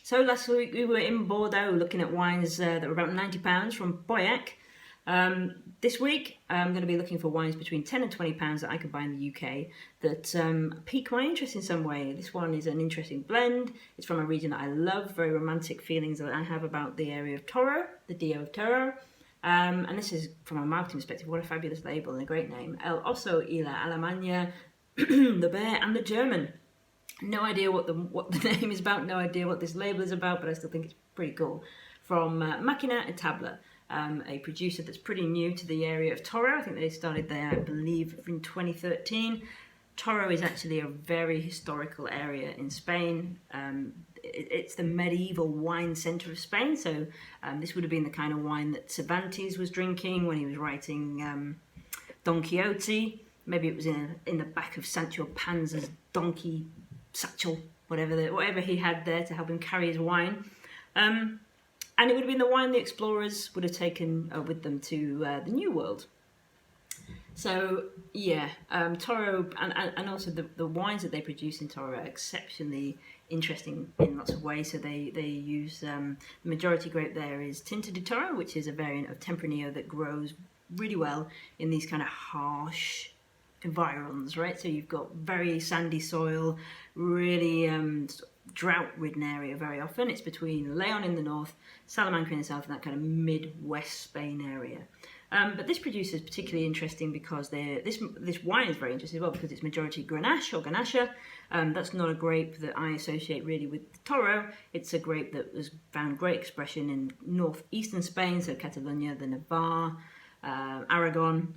So last week we were in Bordeaux looking at wines that were about £90 from Boyac. This week I'm going to be looking for wines between £10 and £20 that I could buy in the UK that pique my interest in some way. This one is an interesting blend. It's from a region that I love, very romantic feelings that I have about the area of Toro, the Dio of Toro. And this is, from a marketing perspective, what a fabulous label and a great name. El Oso y la Alemana, the bear and the German. No idea what the name is about, no idea what this label is about, but I still think it's pretty cool. From Maquina and Tabla, a producer that's pretty new to the area of Toro. I think they started there, I believe, in 2013. Toro is actually a very historical area in Spain. It's the medieval wine centre of Spain, so this would have been the kind of wine that Cervantes was drinking when he was writing Don Quixote. Maybe it was in the back of Sancho Panza's donkey satchel, whatever he had there to help him carry his wine. And it would have been the wine the explorers would have taken with them to the New World. So yeah, Toro and also the wines that they produce in Toro are exceptionally interesting in lots of ways. So they use the majority grape there is Tinta de Toro, which is a variant of Tempranillo that grows really well in these kind of harsh environs, right? So you've got very sandy soil, really drought-ridden area very often. It's between Leon in the north, Salamanca in the south, and that kind of Midwest Spain area. But this producer is particularly interesting because this wine is very interesting as well because it's majority Grenache or Garnacha. That's not a grape that I associate really with Toro. It's a grape that has found great expression in northeastern Spain, so Catalonia, the Navarre, Aragon,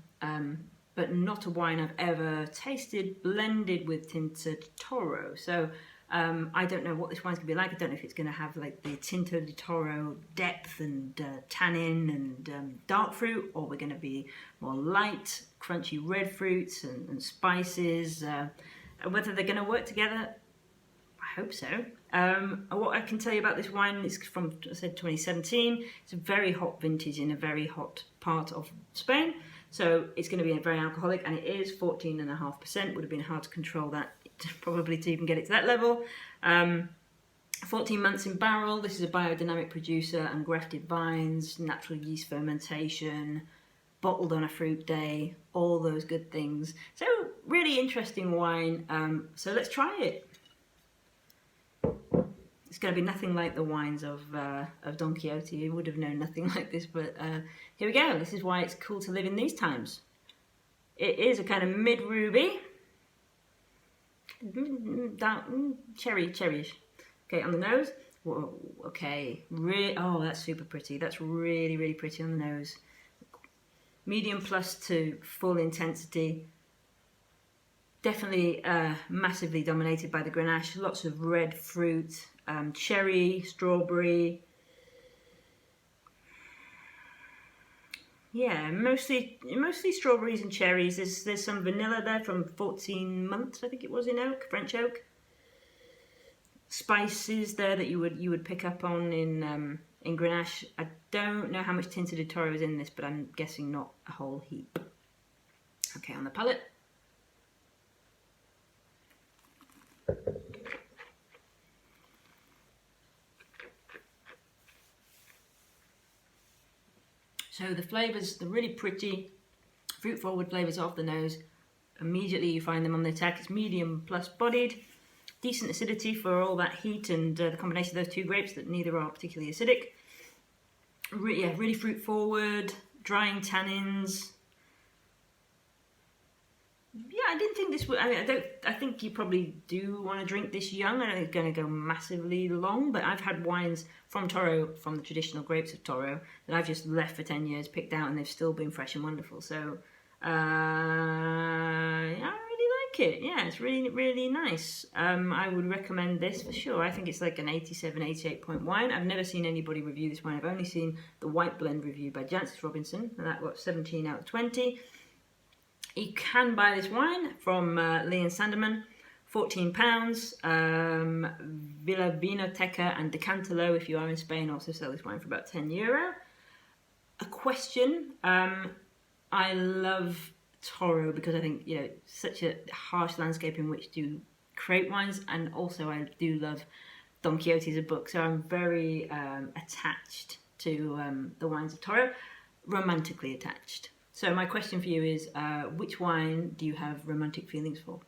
but not a wine I've ever tasted blended with Tinta de Toro. So I don't know what this wine's going to be like. I don't know if it's going to have like the Tinta de Toro depth and tannin and dark fruit, or we're going to be more light, crunchy red fruits and spices. And whether they're going to work together, I hope so. What I can tell you about this wine is from, I said, 2017. It's a very hot vintage in a very hot part of Spain. So it's going to be very alcoholic, and it is 14.5%. Would have been hard to control that, probably to even get it to that level. 14 months in barrel. This is a biodynamic producer and grafted vines, natural yeast fermentation, bottled on a fruit day, all those good things. So really interesting wine. So let's try it. It's going to be nothing like the wines of Don Quixote. You would have known nothing like this, but here we go. This is why it's cool to live in these times. It is a kind of mid-ruby. Cherryish. Okay, on the nose. Whoa, okay, oh, that's super pretty. That's really, really pretty on the nose. Medium plus to full intensity. Definitely massively dominated by the Grenache. Lots of red fruit, cherry, strawberry. Yeah, mostly strawberries and cherries. There's some vanilla there from 14 months, I think it was, in oak, French oak. Spices there that you would pick up on in Grenache. I don't know how much Tinta de Toro is in this, but I'm guessing not a whole heap. Okay, on the palate. So the flavours, the really pretty fruit-forward flavours off the nose. Immediately you find them on the attack. It's medium plus bodied. Decent acidity for all that heat and the combination of those two grapes that neither are particularly acidic. Really fruit-forward, drying tannins. Yeah, I didn't think this would. I think you probably do want to drink this young. I don't think it's going to go massively long, but I've had wines from Toro, from the traditional grapes of Toro, that I've just left for 10 years, picked out, and they've still been fresh and wonderful. So, I really like it. Yeah, it's really, really nice. I would recommend this for sure. I think it's like an 87, 88 point wine. I've never seen anybody review this wine. I've only seen the white blend review by Jancis Robinson, and that got 17 out of 20. You can buy this wine from Lee and Sanderman, £14. Villa Vinoteca and Decantalo, if you are in Spain, also sell this wine for about €10. A question. I love Toro because I think, such a harsh landscape in which to create wines, and also I do love Don Quixote is a book, so I'm very attached to the wines of Toro, romantically attached. So my question for you is, which wine do you have romantic feelings for?